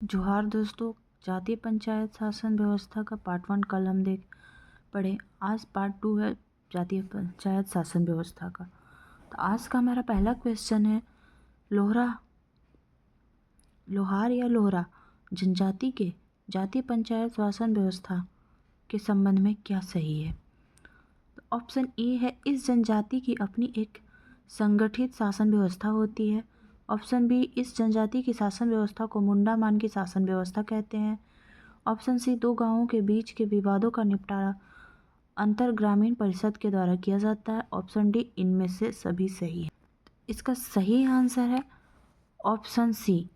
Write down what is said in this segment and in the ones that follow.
जोहार दोस्तों। जातीय पंचायत शासन व्यवस्था का पार्ट 1 कल हम देख पढ़े। आज पार्ट 2 है जातीय पंचायत शासन व्यवस्था का। तो आज का हमारा पहला क्वेश्चन है, लोहार या लोहरा जनजाति के जातीय पंचायत शासन व्यवस्था के संबंध में क्या सही है। तो ऑप्शन ए है, इस जनजाति की अपनी एक संगठित शासन व्यवस्था होती है। ऑप्शन बी, इस जनजाति की शासन व्यवस्था को मुंडा मान की शासन व्यवस्था कहते हैं। ऑप्शन सी, दो गांवों के बीच के विवादों का निपटारा अंतर ग्रामीण परिषद के द्वारा किया जाता है। ऑप्शन डी, इनमें से सभी सही है। इसका सही आंसर है ऑप्शन सी,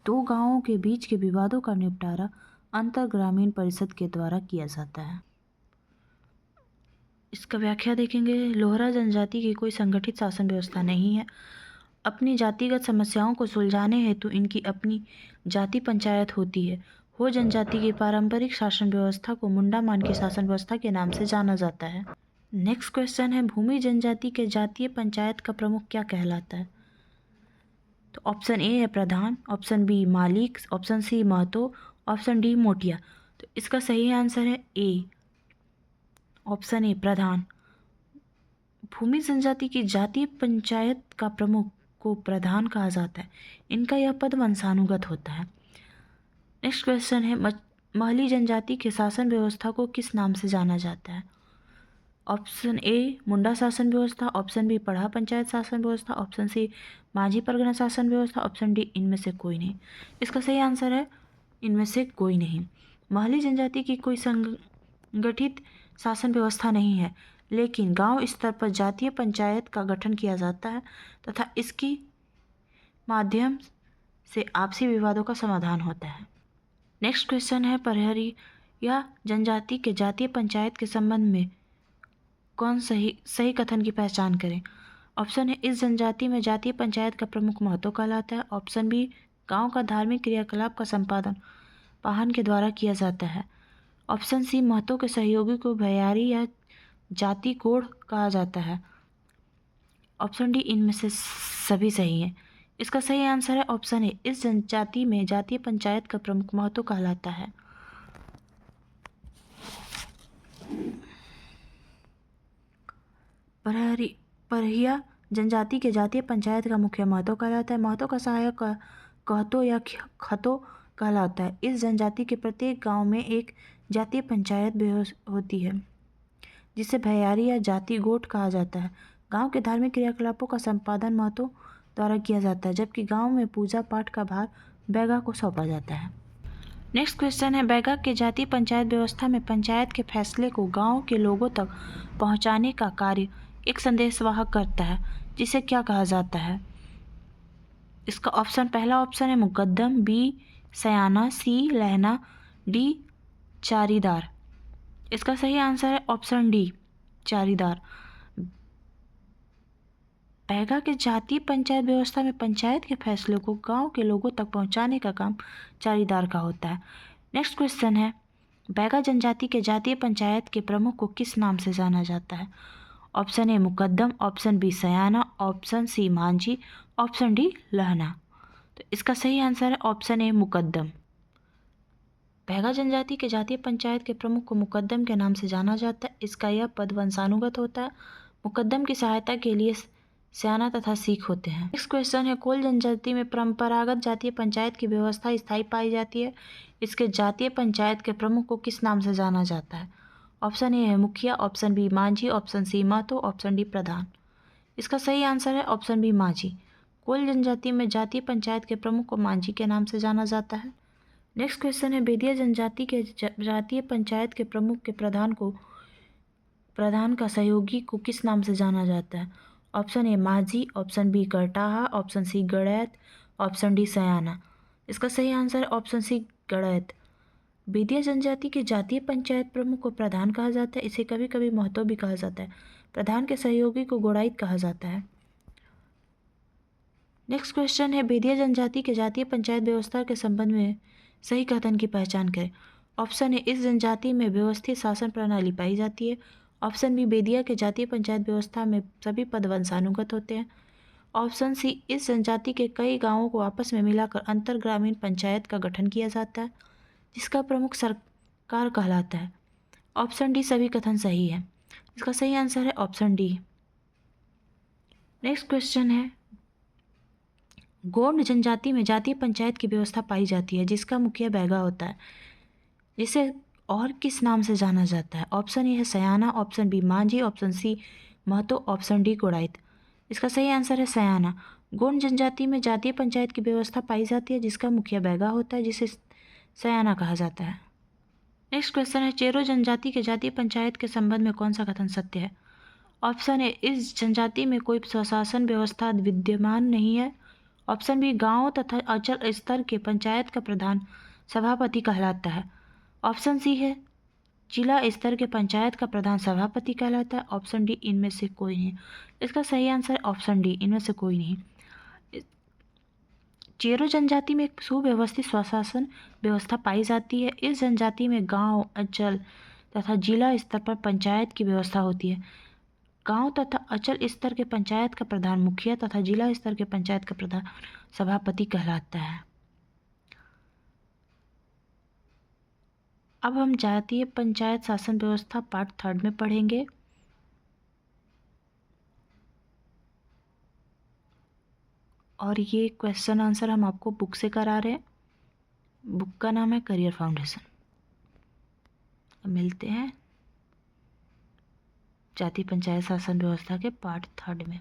दो गांवों के बीच के विवादों का निपटारा अंतर ग्रामीण परिषद के द्वारा किया जाता है। इसका व्याख्या देखेंगे। लोहरा जनजाति की कोई संगठित शासन व्यवस्था नहीं है। अपनी जातिगत समस्याओं को सुलझाने हेतु इनकी अपनी जाति पंचायत होती है। हो जनजाति की पारंपरिक शासन व्यवस्था को मुंडा मान की शासन व्यवस्था के नाम से जाना जाता है। नेक्स्ट क्वेश्चन है, भूमि जनजाति के जातीय पंचायत का प्रमुख क्या कहलाता है। तो ऑप्शन ए है प्रधान, ऑप्शन बी मालिक, ऑप्शन सी महतो, ऑप्शन डी मोटिया। तो इसका सही आंसर है ए, ऑप्शन ए प्रधान। भूमि जनजाति की जातीय पंचायत का प्रमुख को प्रधान कहा जाता है। इनका यह पद वंशानुगत होता है। नेक्स्ट क्वेश्चन है, महली जनजाति के शासन व्यवस्था को किस नाम से जाना जाता है। ऑप्शन ए मुंडा शासन व्यवस्था, ऑप्शन बी पढ़ा पंचायत शासन व्यवस्था, ऑप्शन सी माझी परगना शासन व्यवस्था, ऑप्शन डी इनमें से कोई नहीं। इसका सही आंसर है इनमें से कोई नहीं। महली जनजाति की कोई संगठित शासन व्यवस्था नहीं है, लेकिन गांव स्तर पर जातीय पंचायत का गठन किया जाता है तथा इसकी माध्यम से आपसी विवादों का समाधान होता है। नेक्स्ट क्वेश्चन है, परहरिया जनजाति के जातीय पंचायत के संबंध में कौन सही कथन की पहचान करें। ऑप्शन है, इस जनजाति में जातीय पंचायत का प्रमुख महत्व कहलाता है। ऑप्शन बी, गांव का धार्मिक क्रियाकलाप का संपादन पाहन के द्वारा किया जाता है। ऑप्शन सी, महतो के सहयोगी को भैयारी या जाति कोढ़ कहा जाता है। ऑप्शन डी इनमें से सभी सही हैं। इसका सही आंसर है ऑप्शन ए, इस जनजाति में जातीय पंचायत का प्रमुख महत्व कहलाता है। परहिया जनजाति के जातीय पंचायत का मुख्य महतो कहलाता है। महतो का सहायक कहतो या खतो कहलाता है। इस जनजाति के प्रत्येक गांव में एक जातीय पंचायत होती है जिसे भैयारी या जाति गोठ कहा जाता है। गांव के धार्मिक क्रियाकलापों का संपादन महतो द्वारा किया जाता है, जबकि गांव में पूजा पाठ का भार बैगा को सौंपा जाता है। नेक्स्ट क्वेश्चन है, बैगा के जातीय पंचायत व्यवस्था में पंचायत के फैसले को गांव के लोगों तक पहुंचाने का कार्य एक संदेशवाहक करता है, जिसे क्या कहा जाता है। इसका पहला ऑप्शन है मुकद्दम, बी सयाना, सी लहना, डी चारीदार। इसका सही आंसर है ऑप्शन डी चारीदार। बैगा के जातीय पंचायत व्यवस्था में पंचायत के फैसलों को गांव के लोगों तक पहुंचाने का काम चारीदार का होता है। नेक्स्ट क्वेश्चन है, बैगा जनजाति के जातीय पंचायत के प्रमुख को किस नाम से जाना जाता है। ऑप्शन ए मुकद्दम, ऑप्शन बी सयाना, ऑप्शन सी मांझी, ऑप्शन डी लहना। तो इसका सही आंसर है ऑप्शन ए मुकद्दम। बैगा जनजाति के जातीय पंचायत के प्रमुख को मुकद्दम के नाम से जाना जाता है। इसका यह पद वंशानुगत होता है। मुकद्दम की सहायता के लिए सयाना तथा सीख होते हैं। नेक्स्ट क्वेश्चन है, कोल जनजाति में परंपरागत जातीय पंचायत की व्यवस्था स्थायी पाई जाती है। इसके जातीय पंचायत के प्रमुख को किस नाम से जाना जाता है। ऑप्शन ए है मुखिया, ऑप्शन बी मांझी, ऑप्शन सी महतो, ऑप्शन डी प्रधान। इसका सही आंसर है ऑप्शन बी मांझी। कोल जनजाति में जातीय पंचायत के प्रमुख को मांझी के नाम से जाना जाता है। नेक्स्ट क्वेश्चन है, बेदिया जनजाति के जातीय पंचायत के प्रमुख के प्रधान का सहयोगी को किस नाम से जाना जाता है। ऑप्शन ए माझी, ऑप्शन बी गड़टाहा, ऑप्शन सी गड़ैत, ऑप्शन डी सयाना। इसका सही आंसर है ऑप्शन सी गड़ैत। बेदिया जनजाति के जातीय पंचायत प्रमुख को प्रधान कहा जाता है। इसे कभी कभी महतो भी कहा जाता है। प्रधान के सहयोगी को गोड़ाइत कहा जाता है। नेक्स्ट क्वेश्चन है, बेदिया जनजाति के जातीय पंचायत व्यवस्था के संबंध में सही कथन की पहचान करें। ऑप्शन ए, इस जनजाति में व्यवस्थित शासन प्रणाली पाई जाती है। ऑप्शन बी, बेदिया के जातीय पंचायत व्यवस्था में सभी पद वंशानुगत होते हैं। ऑप्शन सी, इस जनजाति के कई गांवों को आपस में मिलाकर अंतर ग्रामीण पंचायत का गठन किया जाता है जिसका प्रमुख सरकार कहलाता है। ऑप्शन डी सभी कथन सही है। इसका सही आंसर है ऑप्शन डी। नेक्स्ट क्वेश्चन है, गोंड जनजाति में जातीय पंचायत की व्यवस्था पाई जाती है जिसका मुखिया बैगा होता है, जिसे और किस नाम से जाना जाता है। ऑप्शन ए है सयाना, ऑप्शन बी मांझी, ऑप्शन सी महतो, ऑप्शन डी गोड़ाइत। इसका सही आंसर है सयाना। गोंड जनजाति में जातीय पंचायत की व्यवस्था पाई जाती है जिसका मुखिया बैगा होता है, जिसे सयाना कहा जाता है। नेक्स्ट क्वेश्चन है, चेरो जनजाति के जातीय पंचायत के संबंध में कौन सा कथन सत्य है। ऑप्शन ए, इस जनजाति में कोई स्वशासन व्यवस्था विद्यमान नहीं है। ऑप्शन बी, गांव तथा अंचल स्तर के पंचायत का प्रधान सभापति कहलाता है। ऑप्शन सी है, जिला स्तर के पंचायत का प्रधान सभापति कहलाता है। ऑप्शन डी, इनमें से कोई नहीं। इसका सही आंसर ऑप्शन डी, इनमें से कोई नहीं। चेरो जनजाति में एक सुव्यवस्थित स्वशासन व्यवस्था पाई जाती है। इस जनजाति में गांव, अंचल तथा जिला स्तर पर पंचायत की व्यवस्था होती है। गांव तथा अंचल स्तर के पंचायत का प्रधान मुखिया तथा जिला स्तर के पंचायत का प्रधान सभापति कहलाता है। अब हम जातीय पंचायत शासन व्यवस्था पार्ट 3 में पढ़ेंगे। और ये क्वेश्चन आंसर हम आपको बुक से करा रहे हैं। बुक का नाम है करियर फाउंडेशन। मिलते हैं जातीय पंचायत शासन व्यवस्था के पार्ट 3 में।